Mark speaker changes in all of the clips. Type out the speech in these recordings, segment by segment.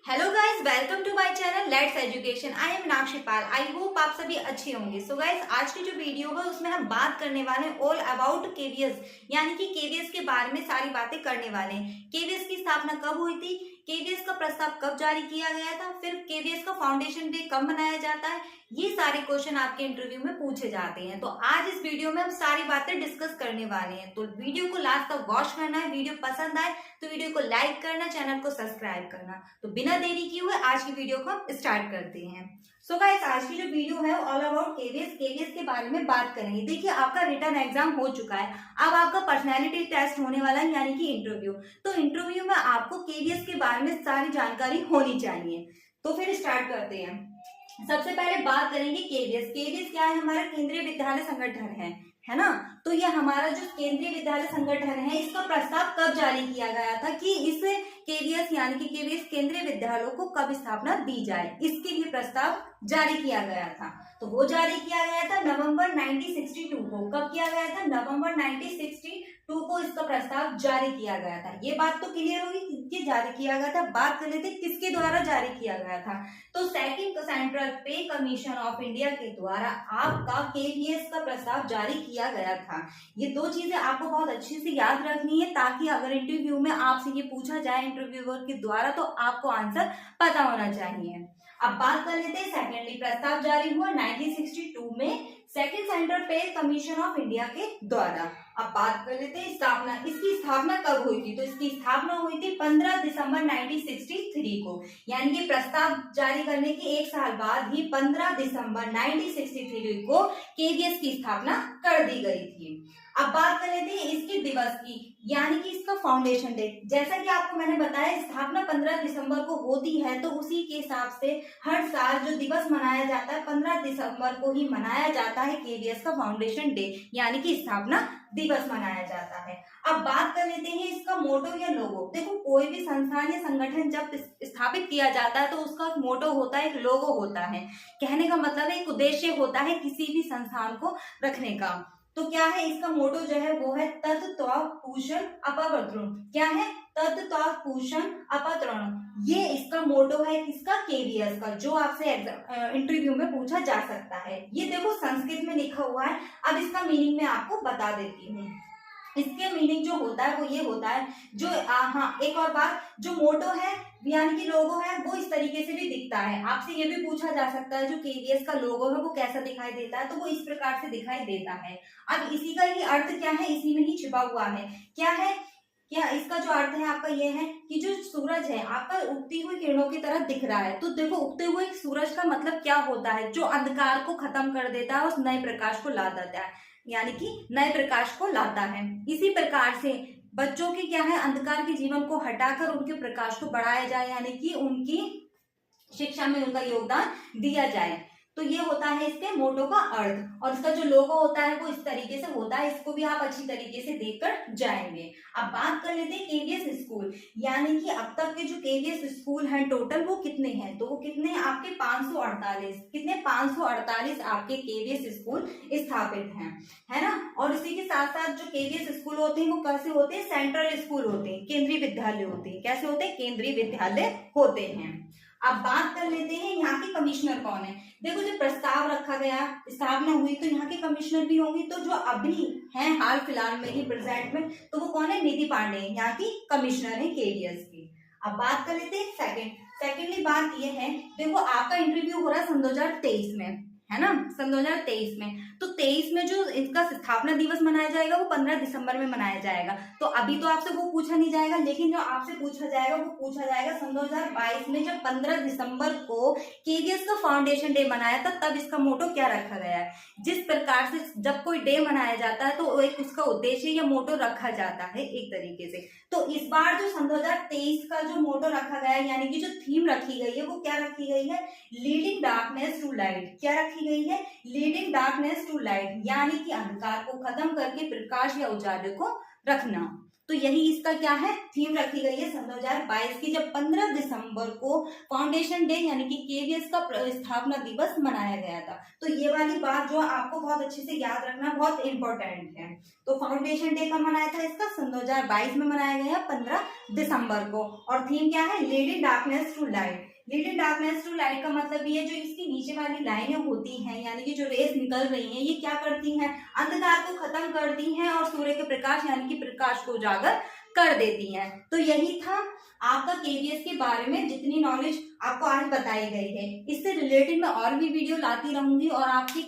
Speaker 1: Hello guys, welcome to my channel let's education. I am Meenakshi Pal. I hope आप सभी अच्छे होंगे। सो गाइस, आज की जो वीडियो है उसमें हम बात करने वाले हैं ऑल अबाउट केवीएस, यानी कि केवीएस के बारे में सारी बातें करने वाले हैं। केवीएस की स्थापना कब हुई थी, केवीएस का प्रस्ताव कब जारी किया गया था, फिर केवीएस का फाउंडेशन डे कब मनाया जाता है, ये सारे क्वेश्चन आपके इंटरव्यू में पूछे जाते हैं। तो आज इस वीडियो में हम सारी बातें डिस्कस करने वाले हैं। तो वीडियो को लास्ट तक वॉच करना है। वीडियो पसंद आए तो वीडियो को लाइक करना, चैनल को सब्सक्राइब करना। तो बिना देरी किए हुए आज की वीडियो को हम स्टार्ट करते हैं। सो गाइस, आज की जो वीडियो है ऑल अबाउट केवीएस के बारे में बात करेंगे। देखिए, आपका रिटन एग्जाम हो चुका है, अब आपका पर्सनैलिटी टेस्ट होने वाला है, यानी कि इंटरव्यू। तो इंटरव्यू में आपको केवीएस के बारे में सारी जानकारी होनी चाहिए। तो फिर स्टार्ट करते हैं। सबसे पहले बात करेंगे केवीएस। केवीएस क्या है? हमारा केंद्रीय विद्यालय संगठन है ना। तो ये हमारा जो केंद्रीय विद्यालय संगठन है, इसका प्रस्ताव कब जारी किया गया था कि इस केवीएस यानी कि केवीएस केंद्रीय विद्यालयों को कब स्थापना दी जाए, इसके लिए प्रस्ताव जारी किया गया था। तो वो जारी किया गया था नवंबर 1962 को। कब किया गया था? नवंबर 1962 को इसका प्रस्ताव जारी किया गया था। ये बात तो क्लियर होगी कि जारी किया गया था। बात कर लेते किसके द्वारा जारी किया गया था। तो सेकंड सेंट्रल पे कमीशन ऑफ इंडिया के द्वारा आपका केवीएस का प्रस्ताव जारी किया गया था। ये दो चीजें आपको बहुत अच्छे से याद रखनी है, ताकि अगर इंटरव्यू में आपसे ये पूछा जाए इंटरव्यूअर के द्वारा तो आपको आंसर पता होना चाहिए। अब बात कर लेते हैं सेकेंडली प्रस्ताव जारी हुआ 1962 में सेकंड सेंट्रल पे कमीशन ऑफ इंडिया के द्वारा। अब बात कर लेते हैं स्थापना। इसकी स्थापना कब हुई थी? तो इसकी स्थापना हुई थी 15 दिसंबर 1963 को, यानी कि प्रस्ताव जारी करने के एक साल बाद ही 15 दिसंबर 1963 को केवीएस की स्थापना कर दी गई थी। अब बात कर लेते हैं इसके दिवस की, यानी कि इसका फाउंडेशन डे। जैसा कि आपको मैंने बताया, स्थापना 15 दिसंबर को होती है, तो उसी के हिसाब से हर साल जो दिवस मनाया जाता है 15 दिसंबर को ही मनाया जाता है केवीएस का फाउंडेशन डे, यानी कि स्थापना दिवस मनाया जाता है। अब बात कर लेते हैं इसका मोटो या लोगो। देखो, कोई भी संस्थान या संगठन जब स्थापित किया जाता है तो उसका एक मोटो होता है, एक लोगो होता है। कहने का मतलब है एक उद्देश्य होता है किसी भी संस्थान को रखने का। तो क्या है इसका मोटो जो है वो है तत् त्वक पूषण अपवर्तन। क्या है? तत् त्वक पूषण अपवर्तन। ये इसका मोटो है किसका? केवीएस का, जो आपसे इंटरव्यू में पूछा जा सकता है। ये देखो संस्कृत में लिखा हुआ है। अब इसका मीनिंग मैं आपको बता देती हूँ। इसके मीनिंग जो होता है वो ये होता है, जो हाँ एक और बात, जो मोटो है यानी कि लोगो है वो इस तरीके से भी दिखता है। आपसे ये भी पूछा जा सकता है जो केवीएस का लोगो है वो कैसा दिखाई देता है, तो वो इस प्रकार से दिखाई देता है। अब इसी का ही अर्थ क्या है, इसी में ही छिपा हुआ है। क्या है? क्या इसका जो अर्थ है आपका ये है कि जो सूरज है आपका उगती हुई किरणों की तरह दिख रहा है। तो देखो, उगते हुए सूरज का मतलब क्या होता है? जो अंधकार को खत्म कर देता है, उस नए प्रकाश को ला देता है, यानी कि नए प्रकाश को लाता है। इसी प्रकार से बच्चों के क्या है, अंधकार के जीवन को हटाकर उनके प्रकाश को बढ़ाया जाए, यानी कि उनकी शिक्षा में उनका योगदान दिया जाए। तो ये होता है इसके मोटो का अर्थ। और इसका जो लोगो होता है वो इस तरीके से होता है। इसको भी आप अच्छी तरीके से देखकर जाएंगे। अब बात कर लेते हैं केवीएस स्कूल, यानी कि अब तक के जो केवीएस स्कूल हैं टोटल वो कितने हैं? तो वो कितने हैं आपके? 548। कितने? 548 आपके केवीएस स्कूल स्थापित हैं, है ना। और इसी के साथ साथ जो केवीएस स्कूल होते हैं वो कैसे होते हैं? सेंट्रल स्कूल होते हैं, केंद्रीय विद्यालय होते हैं। कैसे होते हैं? केंद्रीय विद्यालय होते हैं। अब बात कर लेते हैं यहाँ के कमिश्नर कौन है। देखो, जब प्रस्ताव रखा गया, स्थापना हुई, तो यहाँ के कमिश्नर भी होंगे। तो जो अभी हैं हाल फिलहाल में ही प्रेजेंट में, तो वो कौन है? निधि पांडे, यहाँ की कमिश्नर है केवीएस की। अब बात कर लेते हैं सेकेंडली बात ये है, देखो आपका इंटरव्यू हो रहा है सन 2023 में, है ना, सन 2023 में। तो 23 में जो इसका स्थापना दिवस मनाया जाएगा वो 15 दिसंबर में मनाया जाएगा। तो अभी तो आपसे वो पूछा नहीं जाएगा, लेकिन जो आपसे पूछा जाएगा वो पूछा जाएगा सन 2022 में, जब 15 दिसंबर को केवीएस का फाउंडेशन डे मनाया था, तब इसका मोटो क्या रखा गया है। जिस प्रकार से जब कोई डे मनाया जाता है तो एक उसका उद्देश्य या मोटो रखा जाता है एक तरीके से। तो इस बार जो सन 2023 का जो मोटो रखा गया है, यानी कि जो थीम रखी गई है वो क्या रखी गई है? Leading darkness to light. क्या रखी गई है? लीडिंग डार्कनेस टू लाइट, यानी कि अंधकार को खत्म करके प्रकाश या उजाले को रखना। तो यही इसका क्या है, थीम रखी गई है सन 2022 की, जब 15 दिसंबर को फाउंडेशन डे यानी कि केवीएस का स्थापना दिवस मनाया गया था। तो ये वाली बात जो आपको बहुत अच्छे से याद रखना बहुत इंपॉर्टेंट है। तो फाउंडेशन डे कब मनाया था इसका, सन 2022 में मनाया गया 15 दिसंबर को। और थीम क्या है, leading darkness to light. Leading darkness to light का मतलब ये जो इसकी नीचे वाली लाइनें होती हैं यानी कि जो रेस निकल रही हैं, ये क्या करती हैं, अंधकार को खत्म करती हैं और सूर्य के प्रकाश यानी कि प्रकाश को उजागर कर देती हैं। तो यही था आपका केवीएस के बारे में जितनी नॉलेज आपको आज बताई गई है। इससे रिलेटेड मैं और भी वीडियो लाती रहूंगी और आपकी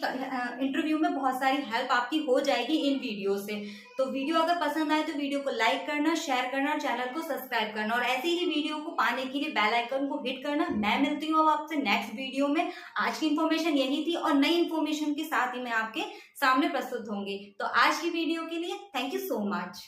Speaker 1: इंटरव्यू में बहुत सारी हेल्प आपकी हो जाएगी इन वीडियो से। तो वीडियो अगर पसंद आए तो वीडियो को लाइक करना, शेयर करना, चैनल को सब्सक्राइब करना और ऐसे ही वीडियो को पाने के लिए बेल आइकन को हिट करना। मैं मिलती हूँ अब आपसे नेक्स्ट वीडियो में। आज की इन्फॉर्मेशन यही थी और नई इन्फॉर्मेशन के साथ ही मैं आपके सामने प्रस्तुत होंगी। तो आज की वीडियो के लिए थैंक यू सो मच।